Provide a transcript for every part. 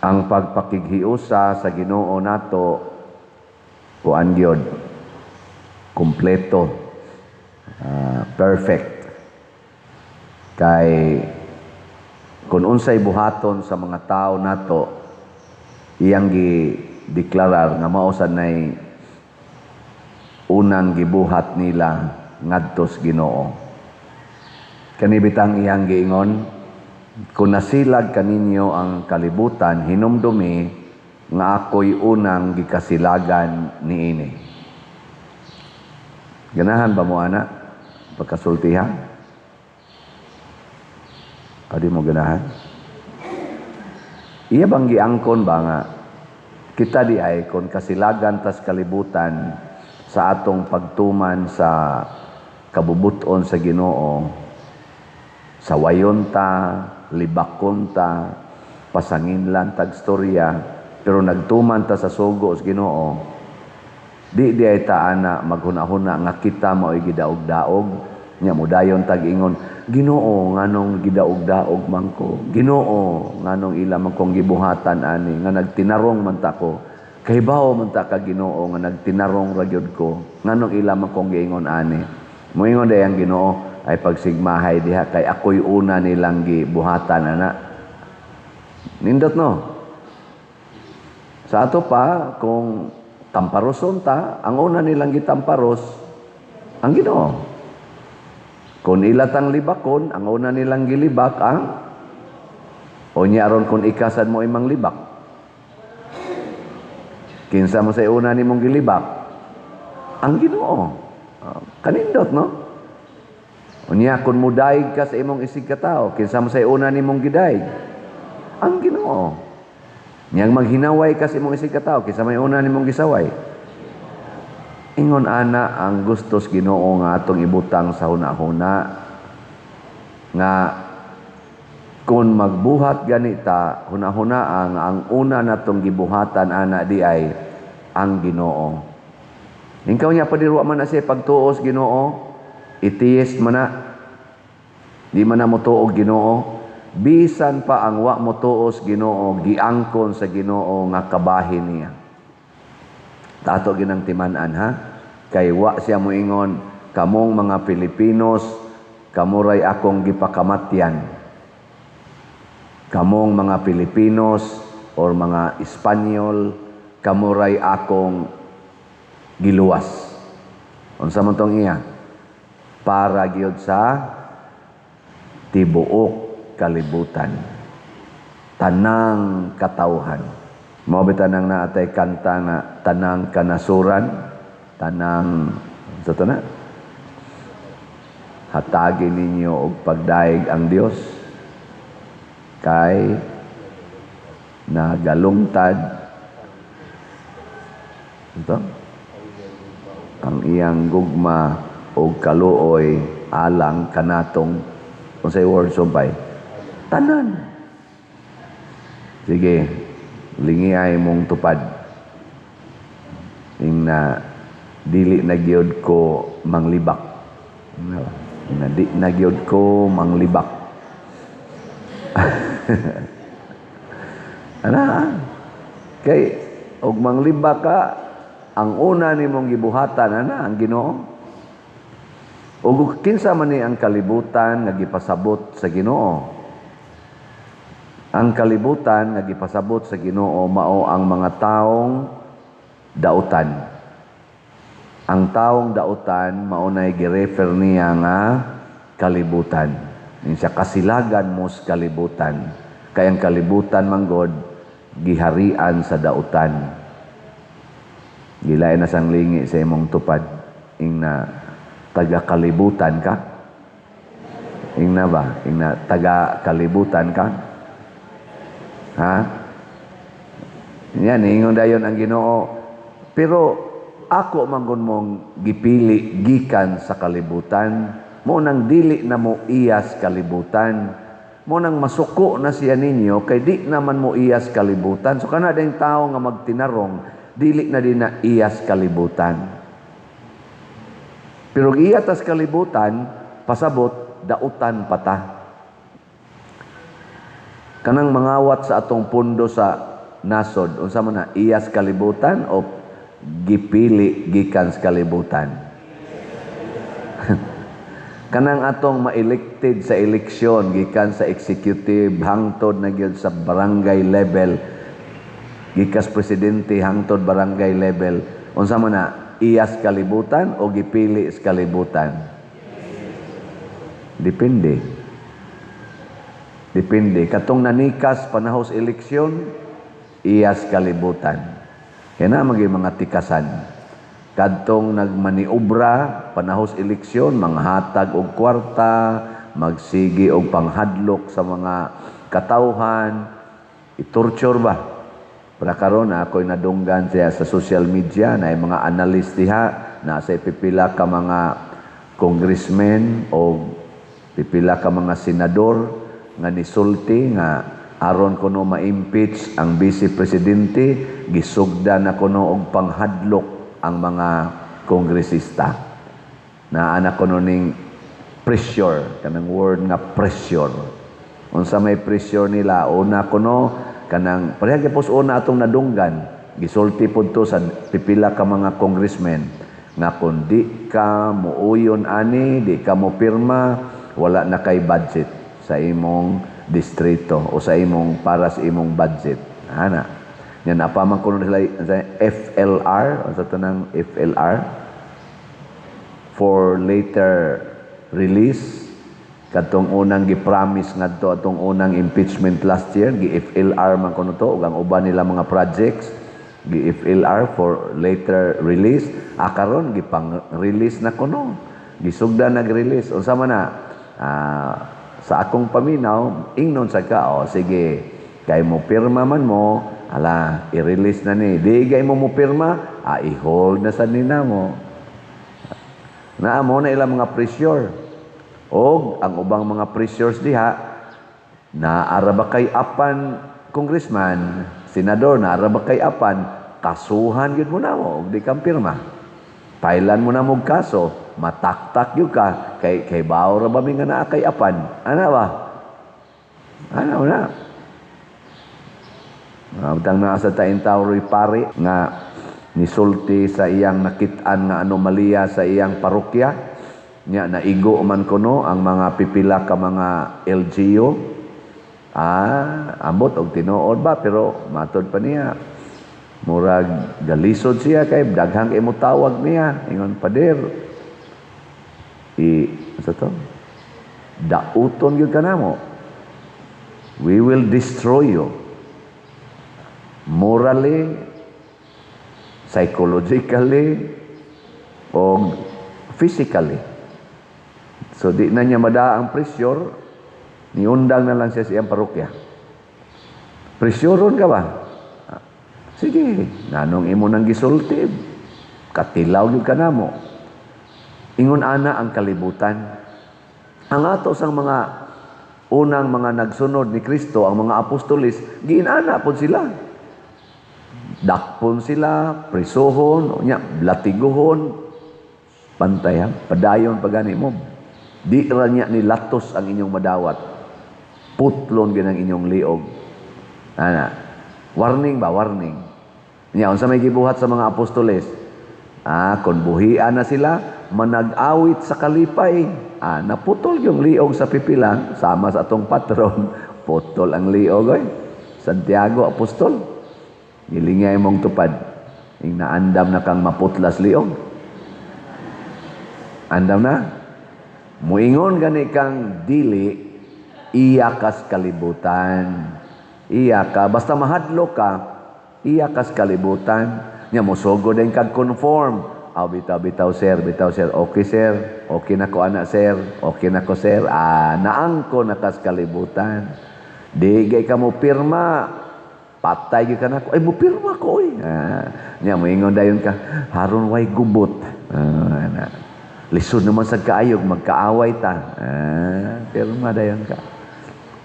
ang pagpakighiusa sa Ginoo nato kuan gyud kumpleto, perfect. Kay kung unsay buhaton sa mga tao nato, iyang gi-deklarar nga mao nay unang gibuhat nila ngadto sa Ginoo. Kani bitang iyang giingon, kung nasilag kaninyo ang kalibutan, hinumdumi nga ako'y unang gikasilagan niini. Ganahan ba mo, ana? Pagkasultihan? Pwede mo ganahan? Iya bang giangkon ba nga, kita di ay kung kasilagan tas kalibutan sa atong pagtuman sa kabubuton sa Ginoo, sa wayonta, libakonta, pasanginlan tag storya, pero nagtuman ta sa sugo sa Ginoo, di ay taana maghuna-huna nga kita mao'y gidaog-daog, nya mudayon tag ingon, Ginoo nganong gidaog-daog man ko, Ginoo nganong ila man kong gibuhatan ani, nga nagtinarong man ta ko, kahibaw man ta ka Ginoo nga nagtinarong ra gyud ko, nganong ila man kong giingon ani. Moingon day ang Ginoo ay pagsigmahay diha kay ako'y una nilang gibuhatan ana. Nindot no? Sa ato pa, kung tamparoson ta, ang una nilang gitamparos, ang Ginoo. Kung ilatang libakon, ang una nilang gilibak ang o niya aron kung ikasan mo imang libak. Kinsa mo sa una ni mong gilibak? Ang Ginoo. Kanindot no? Unya kung mudaig ka sa imong isig katao, kinsa mo sa una nimong gidaig? Ang Ginoo. Niyang maghinaway ka sa imong isig katao, kinsa may una nimong gisaway? Ingon ana ang gustos Ginoo nga atong ibutang sa hunahuna nga kung magbuhat ganita hunahuna ang una natong gibuhatan ana di ay ang Ginoo. Ingkaw niya padiruwa man na siya pagtuos Ginoo, itiis man na, di man na mo tuog Ginoo, bisan pa ang wa mo tuos Ginoo, giangkon sa Ginoo nga kabahin niya. Tato ginang timan-an ha, kay wa siya moingon, kamong mga Pilipinos, kamuray akong gipakamatyan. Kamong mga Pilipinos or mga Espanyol, kamuray akong giluwas. Unsa man tong iya? Para gyud sa tibuok kalibutan, tanang katawhan. Mao bitanang naatay kanta nga tanang kanasuran, tanang sa to na hatagi ninyo og pagdaig ang Dios kay nagalungtad ito ang iyang gugma o kaluoy alang kanatong unsay word sumpay tanan. Sige, lingiay mong tupad ing na dili na gyud ko manglibak, na di na gyud ko manglibak. Ana kay og manglibak ka, ang una nimong gibuhatan ana ang Ginoo. Ug kinsa man ni ang kalibutan nga gipasabot sa Ginoo? Ang kalibutan nga gipasabot sa Ginoo mao ang mga taong dautan. Ang taong dautan mao nay girefer niya nga kalibutan. Siya kasilagan mo sa kalibutan. Kay ang kalibutan manggod giharian sa dautan. Gilay na sang lingi sa imong tupad ing na taga-kalibutan ka? Ing na ba? Ing na taga-kalibutan ka? Ha? Yan, ingon dayon ang Ginoo. Pero ako manggon mong gipili gikan sa kalibutan, mo nang dili na mo iyas kalibutan, mo nang masuko na siya ninyo, kay di naman mo iyas kalibutan. So kana ding tao nga magtinarong, dili na din na iyas kalibutan. Pero iyatas kalibutan, pasabot, dautan pata. Kanang mangawat sa atong pundo sa nasod, unsa man na, iyas kalibutan o gipili gikan sa kalibutan? Kanang atong ma-elected sa eleksyon gikan sa executive hangtod na gyud sa barangay level, gikas presidente hangtod barangay level, unsa man na, iyas kalibutan o gipili sa kalibutan? Depende. Katong nanikas panahos eleksyon, iyas kalibutan. Kaya na mga tikasan. Kadtong nagmaniobra panahos eleksyon, manghatag og kwarta, magsigi og panghadlok sa mga katawhan, itorture ba? Para karon ako'y nadunggan siya sa social media na mga analyst diha na sa pipila ka mga congressmen o pipila ka mga senador nga nisulti nga aron kuno ma-impeach ang vice presidente, gisugda na kuno og panghadlok ang mga kongresista. Na anak kuno ning pressure, kanang word nga pressure. Unsa may pressure nila, una kuno kanang pareha gyapos una atong nadunggan, gisulti pud to sa pipila ka mga congressmen nga kun di ka muuyon ani, di ka mo pirma, wala na kay budget sa imong distrito o sa imong para sa imong budget. Ana. Yan apaman kuno sila sa FLR, o sa tanang FLR for later release. Katong unang gi-promise ngadto atong unang impeachment last year, gi-FLR man kuno to ug ang uban nila mga projects gi-FLR for later release. Karon gipang-release na kuno. Gisugda nag-release. Unsa man na sa akong paminaw, ingnon sa ka, sige, kay mo pirma man mo, ala, i-release na ni. Di gay mo pirma, i-hold na sa nina mo. Naamo na ilang mga pressure. O, ang ubang mga pressures diha, na arabakay apan congressman, senador, na arabakay apan, kasuhan yun mo na mo, di kang pirma. Pailan mo na mo kaso, mataktak yun ka, kay bawo ra ba nga naa kay apan. Ano ba? Ano na? Abtang na sa taintaw pare nga nisulti sa iyang nakit-an nga anomalya sa iyang parokya nya naigo man kuno ang mga pipila ka mga LGU. Ambot og tinuod ba pero matod pa niya murag galisod siya kay daghang imo tawag niya ingon pader sa to dauton gyud kanamo, we will destroy you morally, psychologically, o physically. So, di na niya mada ang pressure, niundang na lang siya sa iyang parokya. Pressureon ka ba? Sige, nanong imo nang gisulti, katilaw yung ka na mo. Ingon ana ang kalibutan. Ang ato sang mga unang mga nagsunod ni Kristo, ang mga apostolis, giinana po sila. Dakpon sila, prisuhon, latiguhon, pantay ha, padayon pagani mo. Di ra niya ni latos ang inyong madawat. Putlon gyud ang inyong liog. Ana. Warning ba, warning. Nya unsa may gibuhat sa mga apostoles? Kun buhian na sila, manag-awit sa kalipay. Naputol yung liog sa pipilang, sama sa atong patron, putol ang liog oy. Santiago apostol. Gilingay mong tupad. Ing naandam na kang maputlas liog. Andam na. Muingon gani kang dili, iyakas kalibutan. Iyaka. Basta mahadlo ka, iyakas kalibutan. Nya mosogo din kag conform. Bitaw sir. Okay sir. Okay na ko anak sir. Okay na ko sir. Naangko na kas kalibutan. Di gay ka mo pirma. Patay gyud kana ko. Ay mo pirma ko oy. Nya moingon dayon ka, haron way gubot. Lisod naman sa kaayog magkaaway ta. Pirma dayon ka.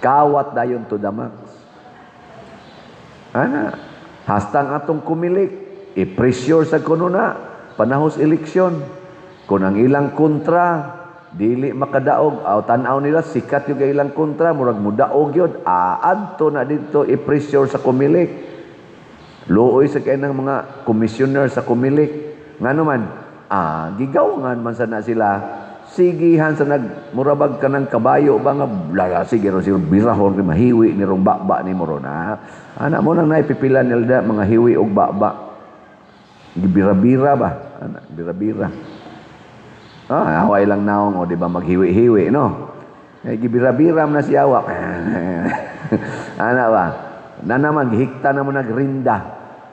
Kawat dayon to the max. Hastang atong kumilik, i-pressure sa kuno na panahos eleksyon. Kung ang ilang kontra dili makadaog, tan-aw nila sikat yung ilang kontra, murag mudaog yun, adto na dito i-pressure sa kumilik. Luoy sa kay ng mga commissioner sa kumilik. Ngano man, gigawangan man sana sila. Sigihan sa nagmurabag ka ng kabayo ba nga, sige ron sila birahon, mahiwi ni rong bakba ni mo ron. Anak mo nang naipipilan nila mga hiwi o bakba. Gibira-bira ba? Anak, bira-bira. Away lang naong, di ba, maghiwi-hiwi, no? Gibira-bira na si awak. Anak ba? Na naman, gihikta naman nagrinda.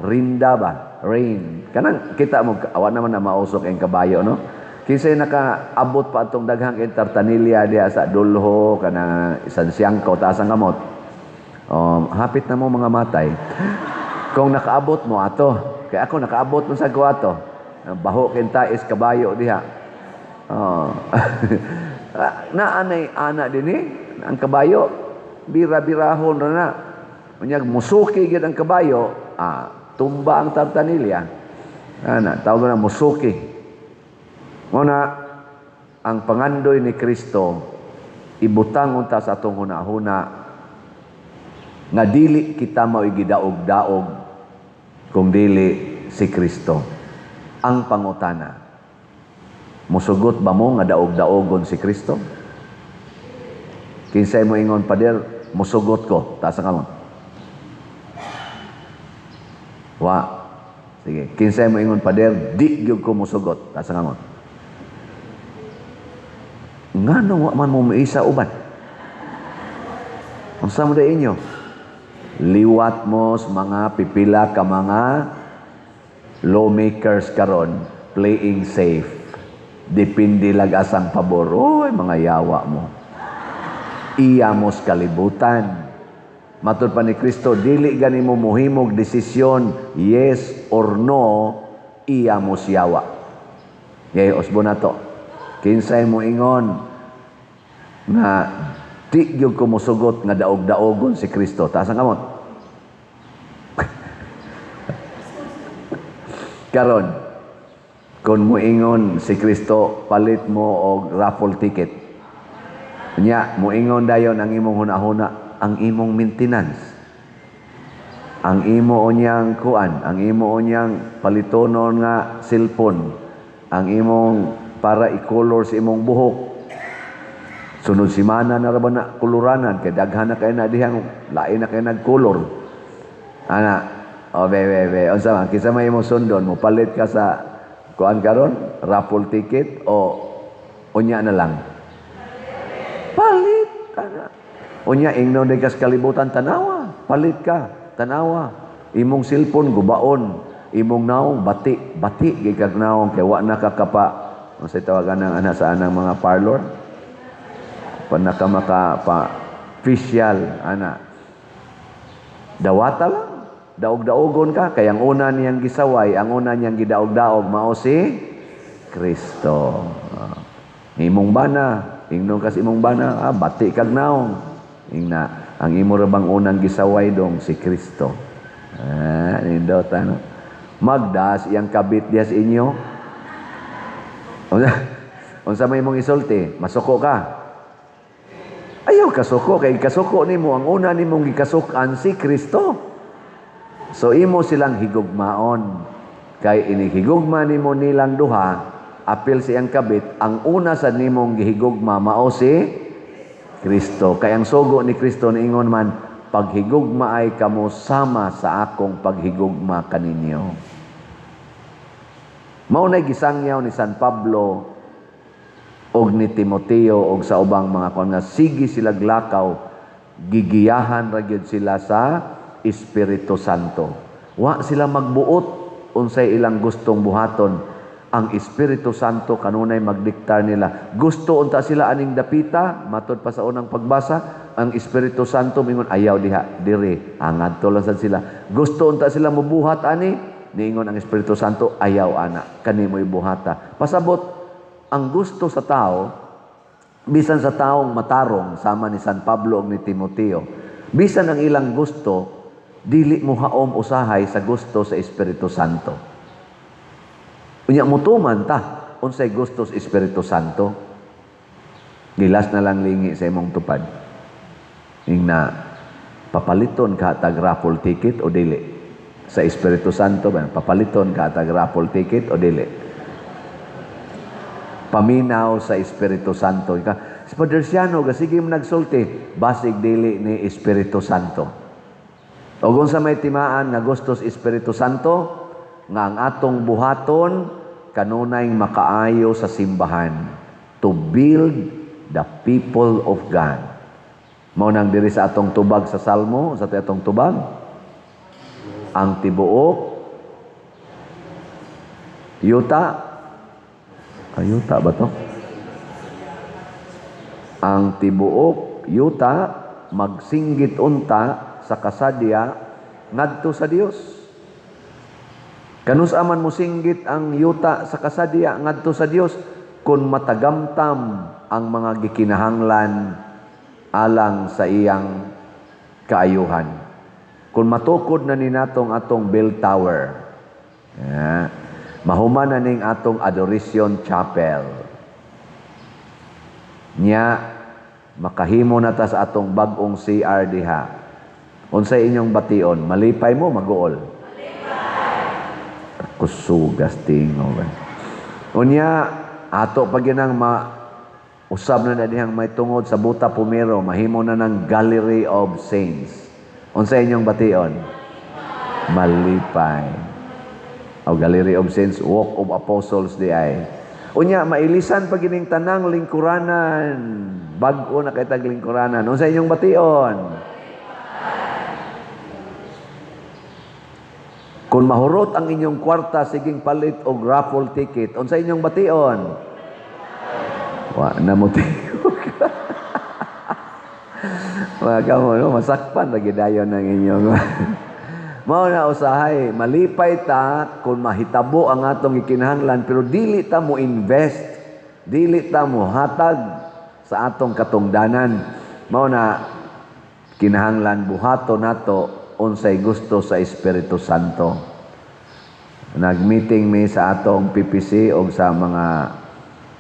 Rinda ba? Rain. Kanang kita mo, awan naman na mausok ang kabayo, no? Kisay nakaabot pa itong daghang tartanilya diya sa dulho, kanang isang siyangkaw, taas ang kamot. Hapit na mo mga matay. Kung nakaabot mo, ato. Kaya ako nakaabot mo sa kuwato. Baho kintais kabayo diha. Naanay ana din ang kabayo. Bira-birahon na. Unyag musuki gid ang kabayo, tumba ang tartanilya. Tawag na musuki. Muna, ang pangandoy ni Kristo, ibutang unta sa atong hunahuna, nga dili kita mao gidaog-daog kung dili si Kristo. Ang pangutana, musugot ba mo nga daog-daogon si Kristo? Kinsay mo ingon, Pader, musugot ko. Taas ang kamot. Sige. Kinsay mo ingon, Pader, di gyud ko musugot. Taas ang kamot. Ngano wa man mo maisa uban? Ang samo da inyo, liwat mo sa mga pipila ka mga lawmakers karon, playing safe. Depende lag asang pabor. Oy, mga yawa mo. Iyamos kalibutan. Matud pa ni Kristo, dili gani mo muhimog desisyon, yes or no, iyamos yawa. Yay, osbo na to. Kinsay mo ingon na di gyud ko mosugot nga daog-daogon si Kristo. Taas ang kamot. Karon, kung mo ingon si Kristo, palit mo og raffle ticket. Nya, mo ingon dayon ang imong hunahuna, ang imong maintenance. Ang imo onyang kuan, ang imo onyang palitonon nga cellphone, ang imong para i-color sa imong buhok. Sunod simana na raban na kuluranan, kay daghan na kayo na dihang, lain na kayo nag-color. Unsa man, kisa may imong sundon, mo palit ka sa, kuan karon, raffle ticket, o unya na lang. Palit ka na. Unya, ingnon na kas kalibutan, tanawa. Palit ka, tanawa. Imong cellphone, gubaon. Imong naong, bati. Bati, gigag naong, kaya wa na kakapa. Kung sa tawagan ng anak sa anang mga parlor, panakamakapa-official, anak. Dawata lang. Daog-daogon ka. Kaya ang una niyang gisaway, ang una niyang gidaog-daog, mao si Kristo. Imong bana, ingnon kas imong bana, bati kag naong. Ingna, ang imo rabang unang gisaway dong si Kristo. Nindot, ano? Magdas, iyang kabit diya sa inyo. Unsa may mong isulti, masuko ka. Ayaw kasuko, kay kasuko nimo, ang una nimong gikasukan si Kristo. So imo silang higugmaon. Kay inihigugma nimo nilang duha, apil siyang kabit, ang una sa nimong gihigugma mao si Kristo. Kay ang sugo ni Kristo niingon man, paghigugma ay kamo sama sa akong paghigugma kaninyo. Maunay gisangyaw ni San Pablo og ni Timoteo og sa ubang mga kon nga sige sila glakaw, gigiyahan ra gyud sila sa Espiritu Santo. Wa sila magbuot unsay ilang gustong buhaton. Ang Espiritu Santo kanunay magdiktar nila. Gusto unta sila aning dapita, matud pa sa unang pagbasa, ang Espiritu Santo mingon ayaw diha diri, angadto lang sad sila. Gusto unta sila mobuhat ani, niingon ang Espiritu Santo, ayaw ana, kanimoy buhata. Pasabot, ang gusto sa tao, bisan sa taong matarong, sama ni San Pablo o ni Timoteo, bisan ang ilang gusto, dili mo haom usahay sa gusto sa Espiritu Santo. Unya mutuman ta, unsay gusto sa Espiritu Santo, gilas na lang lingi sa imong tupad. Ing na, papaliton ka tag raffle ticket o dili? sa Espiritu Santo ba papaliton ka tag raffle ticket o dili? Paminaw sa Espiritu Santo ka. Si Padre Siano sige mo nagsulti basig dili ni Espiritu Santo. O kung sa may timaan nga gusto sa Espiritu Santo nga ang atong buhaton kanunay makaayo sa simbahan to build the people of God. Mao nang diri sa atong tubag sa Salmo, sa atong tubag, ang tibuok yuta ayuta ba to? Ang tibuok yuta magsinggit unta sa kasadya ngadto sa Dios. Kanus aman mo singgit ang yuta sa kasadya ngadto sa Dios kun matagamtam ang mga gikinahanglan alang sa iyang kaayuhan. Kung matukod na ni natong atong bell tower, mahuman na ning atong adoration chapel, nya makahimo na ta sa atong bag-ong CR diha. Unsay inyong bation? Malipay mo, maguol? Malipay! Kusugas tingo. Unya, ato pag ginang usab na dihang may tungod sa Buta Pumero, mahimo na ng Gallery of Saints. Unsay inyong bation? Malipay. O Gallery of Saints, Walk of Apostles di ay. Unya, mailisan pag ining tanang lingkuranan. Bag-o na kay tag lingkuranan. Unsay inyong bation? Kung mahurot ang inyong kwarta, siging palit og raffle ticket. Unsay inyong bation? Wa na mo tingog. Mga mo, no? Masakpan lagi dayon ng inyong. Mao na usahay, malipay ta kung mahitabo ang atong ikinahanglan pero dili ta mo invest, dili ta mo hatag sa atong katungdanan. Mao na kinahanglan buhaton nato unsay gusto sa Espiritu Santo. Nag-meeting mi sa atong PPC o sa mga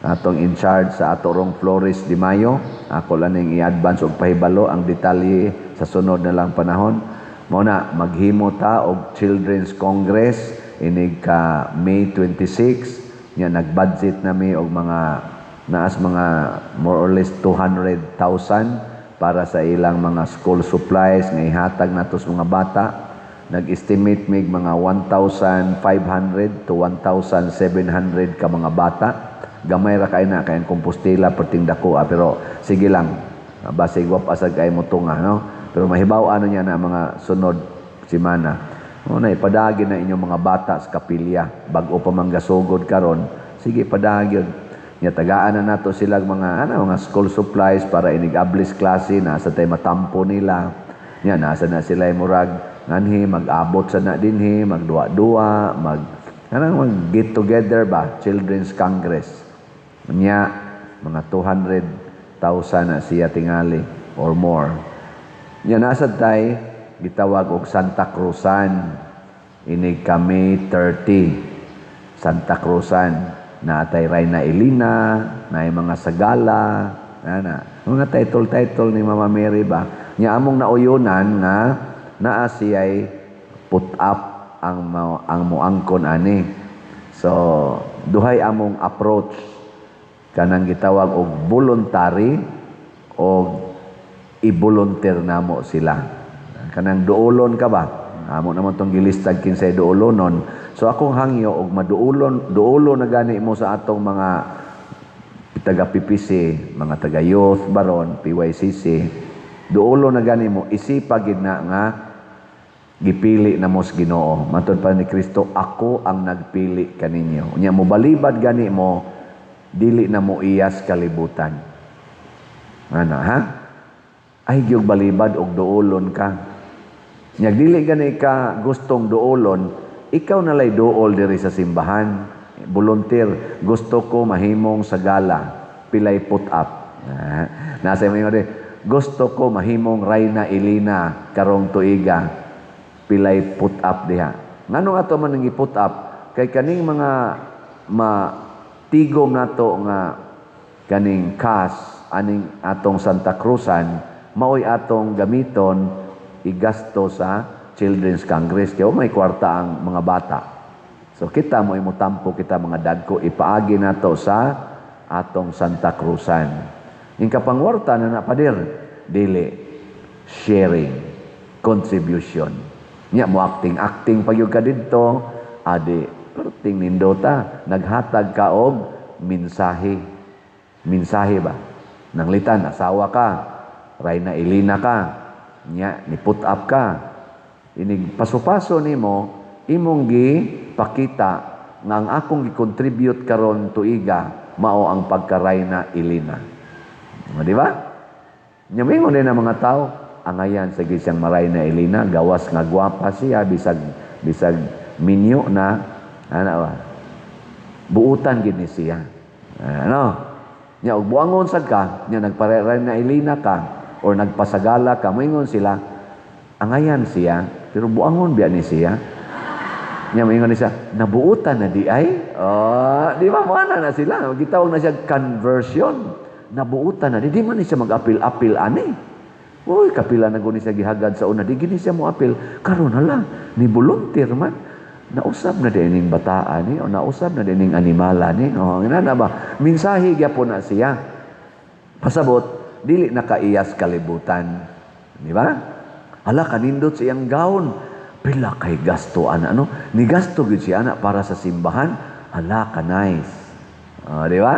atong in charge sa atorong Flores de Mayo. Ako lang ning i-advance og pahibalo ang detalye sa sunod na lang panahon. Mao na maghimo ta og Children's Congress inig ka May 26. Nya nag-budget nami og mga naas mga more or less 200,000 para sa ilang mga school supplies nga ihatag nato sa mga bata. Nag-estimate mig mga 1,500 to 1,700 ka mga bata. Gamay ra kay na kay kompostela perting dako pero sige lang basig wa pasag kay mo tunga no pero mahibaw ano niya na mga sunod semana mo na ipadagi na inyong mga bata sa kapilya bag-o pa manggasugod karon sige padagi nya tagaan na nato sila mga school supplies para inig-ablis klase na sa tay matampo nila nya nasa na sila murag nganhi mag-abot sa na dinhi magduwa-duwa mag get together ba Children's Congress. Nya, mga 200,000 na siya tingali or more. Nya, nasa tay, gitawag og Santa Cruzan. Inig kami 30. Santa Cruzan. Naatay Rayna Elina, na mga Sagala, mga title ni Mama Mary ba. Nya, among nauyunan nga, naa siya'y put up ang muangkon ani. So, duhay among approach kanang gitawag og voluntary o i-volunteer namo sila. Kanang duolon ka ba? Amo naman tong gilistag kinsay duolonon. So akong hangyo og duolon na gani mo sa atong mga taga PPC, mga taga youth baron, PYCC. Duolon na gani mo isipag gid na nga gipili na mos Ginoo. Matod pa ni Kristo, ako ang nagpili kaninyo. Unya mo balibad gani mo dili na mo iyas kalibutan. Ano, ha? Ay, gyud balibad og duolon ka. Nya dili gani ka gustong duolon, ikaw nalay duol diri sa simbahan. Volunteer, gusto ko mahimong sagala, pilay put up. Nasa mo gusto ko mahimong Rayna Elina karong tuiga, pilay put up diha. Ngano ato man nang i-put up kay kaning mga tigom nato nga kaning kas aning atong Santa Cruzan maoy atong gamiton igasto sa Children's Congress, kaya may kwarta ang mga bata. So kita mo imutampo kita mga dagko, ipaagi na to sa atong Santa Cruzan. Yung kapangwarta na napadir, dili, sharing, contribution. Nya mo acting pag yung ka dito, adi, perting nindota, naghatag ka og minsahe. Minsahe ba? Nanglitan, asawa ka, Rayna Elena ka, nya, ni put up ka. Inig paso-paso nimo, imong gi pakita nga ang akong gi-contribute karon tuiga mao ang pagka-Rayna Elena. Di ba? Nya mingon din ang mga tao, angayan sa gisang Rayna Elena, gawas nga gwapa siya, bisag minyo na, buutan gid ni siya. Nya og buangon sad ka, nya Rayna Elena ka or nagpasagala ka, moingon sila, angayan siya, pero buangon biya ni siya. Nya moingon ni siya, nabuutan na di ay? Di ba mo na sila? Gitawag na siya conversion. Nabuutan na di man ni siya mag-apil-apil ani. Uy, kapila na guni siya gihagad sa una, di gini siya mo apil. Karon hala, ni volunteer man. Nausab na din ning bataan ni, o nausab na din ning animala ni. Ina ba? Minsahe gyapon na siya. Pasabot, dili nakaiyas kalibutan. Di ba? Hala, kanindot siyang gaon. Pila kay gasto ana, Ni gasto gyud siya ana para sa simbahan. Hala, ka nice. Di ba?